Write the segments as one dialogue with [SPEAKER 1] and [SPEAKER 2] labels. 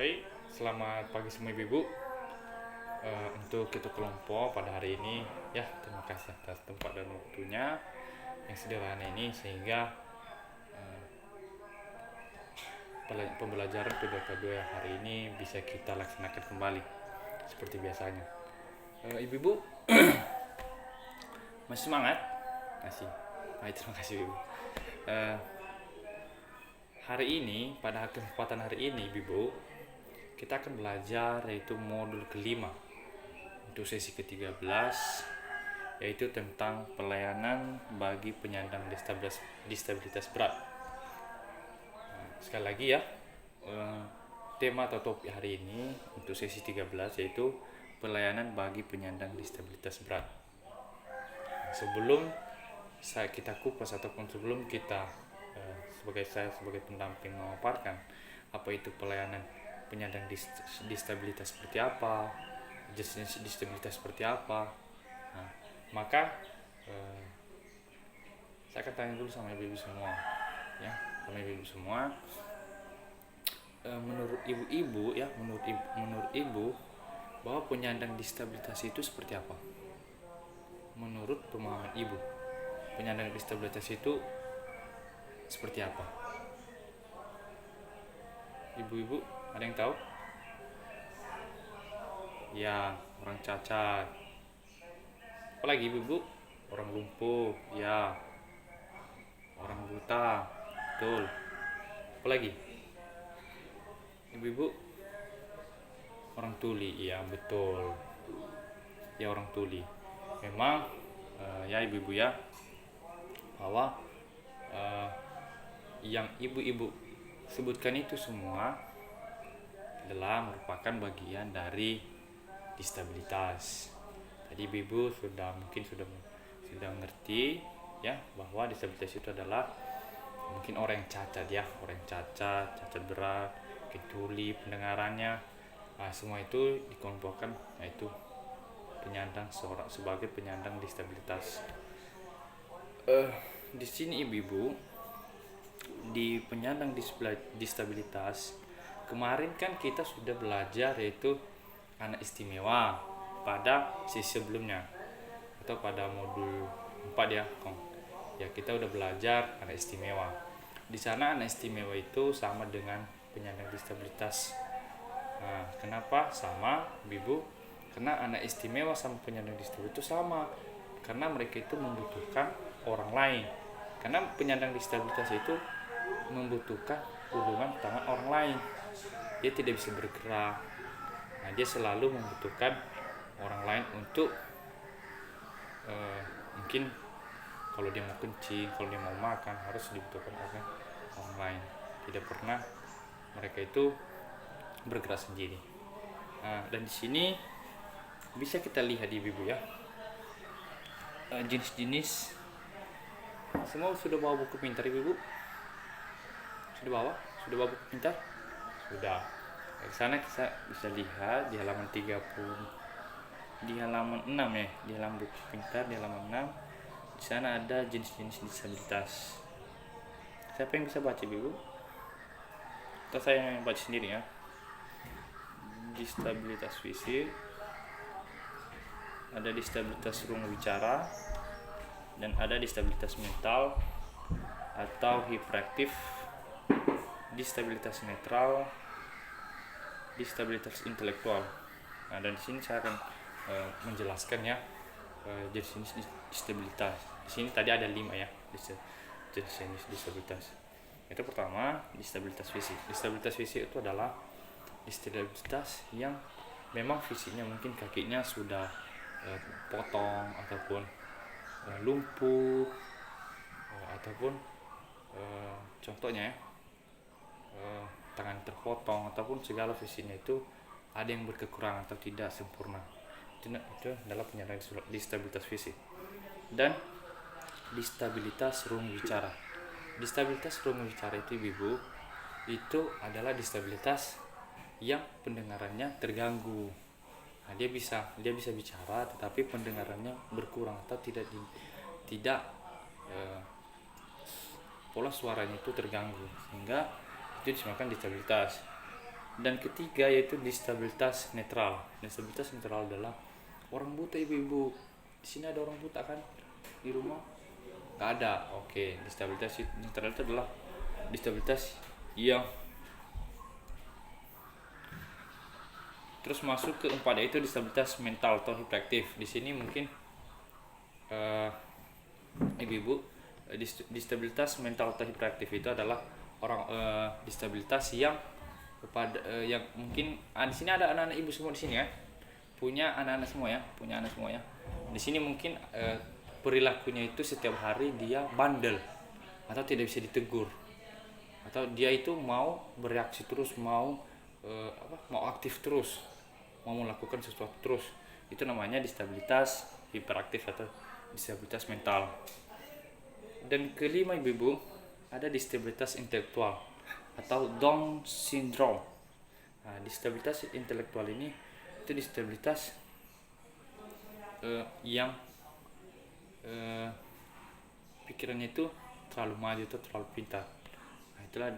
[SPEAKER 1] Hai, selamat pagi semua ibu-ibu. Untuk kita kelompok pada hari ini, ya terima kasih atas tempat dan waktunya yang sederhana ini sehingga pembelajaran kedua hari ini bisa kita laksanakan kembali seperti biasanya. Ibu-ibu masih semangat? Masih. Baik, terima kasih ibu. Hari ini, pada kesempatan hari ini ibu-ibu, kita akan belajar yaitu modul kelima untuk sesi ke-13, yaitu tentang pelayanan bagi penyandang disabilitas berat. Sekali lagi ya, tema atau topik hari ini untuk sesi 13 yaitu pelayanan bagi penyandang disabilitas berat. Sebelum kita kupas ataupun sebelum kita sebagai pendamping memaparkan apa itu pelayanan penyandang disabilitas seperti apa, jenis disabilitas seperti apa, maka saya akan tanya dulu sama ibu-ibu semua, ya, sama ibu-ibu semua. Menurut ibu bahwa penyandang disabilitas itu seperti apa? Menurut pemahaman ibu, penyandang disabilitas itu seperti apa? Ibu-ibu, ada yang tahu? Ya, orang cacat. Apalagi ibu-ibu? Orang lumpuh, ya. Orang buta, betul. Apalagi? Ibu-ibu? Orang tuli, ya betul. Ya, orang tuli. Memang, ya ibu-ibu ya, bahwa yang ibu-ibu sebutkan itu semua adalah merupakan bagian dari disabilitas. Tadi ibu mungkin sudah ngerti ya bahwa disabilitas itu adalah mungkin orang yang cacat ya, orang yang cacat berat, tuli, pendengarannya, semua itu dikelompokkan yaitu sebagai penyandang disabilitas. Di sini ibu-ibu, di penyandang disabilitas kemarin kan kita sudah belajar yaitu anak istimewa pada sesi sebelumnya atau pada modul 4 ya, ya kita udah belajar anak istimewa. Di sana anak istimewa itu sama dengan penyandang disabilitas. Nah, kenapa sama ibu? Karena anak istimewa sama penyandang disabilitas itu sama, karena mereka itu membutuhkan orang lain. Karena penyandang disabilitas itu membutuhkan hubungan tangan orang lain. Dia tidak bisa bergerak. Nah, dia selalu membutuhkan orang lain untuk mungkin kalau dia mau kencing, kalau dia mau makan harus dibutuhkan orang lain. Tidak pernah mereka itu bergerak sendiri. Nah, dan di sini bisa kita lihat ibu ya, jenis-jenis. Semua sudah bawa buku pintar ibu? Sudah bawa buku pintar? Sudah. Di sana kita bisa lihat di halaman 30, di halaman 6 ya, di halaman buku pintar di halaman 6. Di sana ada jenis-jenis disabilitas. Siapa yang bisa baca ibu? Atau saya yang baca sendiri ya. Disabilitas fisik, ada disabilitas ruang bicara, dan ada disabilitas mental atau hiperaktif, disabilitas netral, disabilitas intelektual. Nah, dan di sini saya akan menjelaskan ya jenis disabilitas. Di sini tadi ada 5 ya jenis disabilitas. Itu pertama disabilitas fisik. Disabilitas fisik itu adalah disabilitas yang memang fisiknya mungkin kakinya sudah potong ataupun lumpuh, ataupun contohnya tangan terpotong ataupun segala fisiknya itu ada yang berkekurangan atau tidak sempurna. Itu adalah penyandang disabilitas fisik. Dan disabilitas ruang bicara. Disabilitas ruang bicara itu ibu itu adalah disabilitas yang pendengarannya terganggu. Nah, dia bisa bicara tetapi pendengarannya berkurang atau tidak pola suaranya itu terganggu, sehingga itu disebabkan disabilitas. Dan ketiga yaitu disabilitas netral. Disabilitas netral adalah orang buta, ibu-ibu. Di sini ada orang buta kan di rumah? Nggak ada. Oke, disabilitas netral itu adalah disabilitas yang terus masuk ke keempat yaitu disabilitas mental atau hiperaktif. Di sini mungkin ibu-ibu, disabilitas mental atau hiperaktif itu adalah orang disabilitas yang kepada yang mungkin di sini ada anak-anak ibu semua di sini ya, punya anak-anak semua ya, punya anak semua ya. Di sini mungkin perilakunya itu setiap hari dia bandel atau tidak bisa ditegur, atau dia itu mau bereaksi terus, mau mau aktif terus, mau melakukan sesuatu terus. Itu namanya disabilitas hiperaktif atau disabilitas mental. Dan kelima ibu-ibu, ada disabilitas intelektual atau Down syndrome. Nah, disabilitas intelektual ini itu disabilitas yang pikirannya itu terlalu maju atau terlalu pintar. Nah, itulah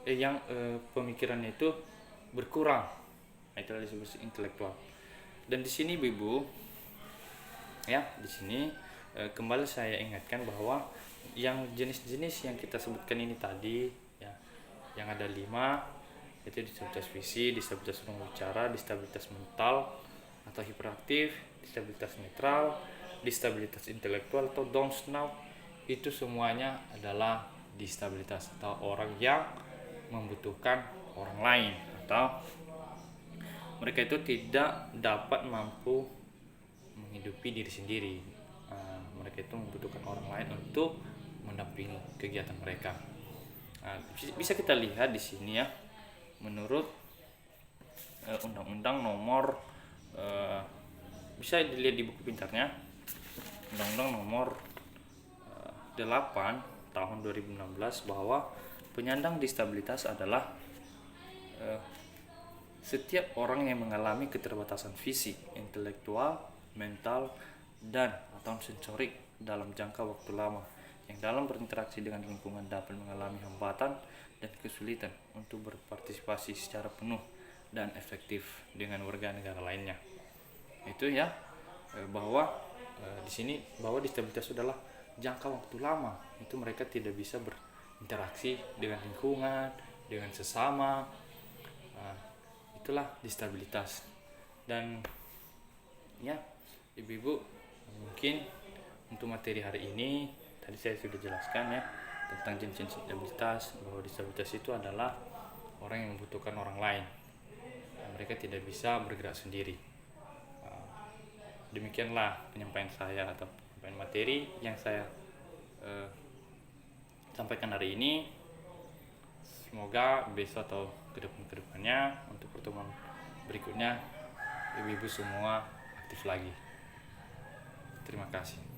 [SPEAKER 1] yang pemikirannya itu berkurang. Nah, itulah disabilitas intelektual. Dan di sini ibu-ibu ya, di sini kembali saya ingatkan bahwa yang jenis-jenis yang kita sebutkan ini tadi ya, yang ada 5 yaitu disabilitas visi, disabilitas ruang bicara, disabilitas mental atau hiperaktif, disabilitas netral, disabilitas intelektual atau Down syndrome. Itu semuanya adalah disabilitas atau orang yang membutuhkan orang lain, atau mereka itu tidak dapat mampu menghidupi diri sendiri. Mereka itu membutuhkan orang lain untuk mendampingi kegiatan mereka. Bisa kita lihat di sini ya, menurut Undang-Undang Nomor bisa dilihat di buku pintarnya, Undang-Undang Nomor 8 tahun 2016 bahwa penyandang disabilitas adalah setiap orang yang mengalami keterbatasan fisik, intelektual, mental, dan atau sensorik dalam jangka waktu lama, yang dalam berinteraksi dengan lingkungan dapat mengalami hambatan dan kesulitan untuk berpartisipasi secara penuh dan efektif dengan warga negara lainnya. Itu ya, bahwa di sini bahwa disabilitas adalah jangka waktu lama, itu mereka tidak bisa berinteraksi dengan lingkungan, dengan sesama. Itulah disabilitas. Dan ya ibu-ibu, mungkin untuk materi hari ini tadi saya sudah jelaskan ya tentang jenis disabilitas, bahwa disabilitas itu adalah orang yang membutuhkan orang lain. Mereka tidak bisa bergerak sendiri. Demikianlah penyampaian saya atau penyampaian materi yang saya sampaikan hari ini. Semoga besok atau kedepannya untuk pertemuan berikutnya ibu-ibu semua aktif lagi. Terima kasih.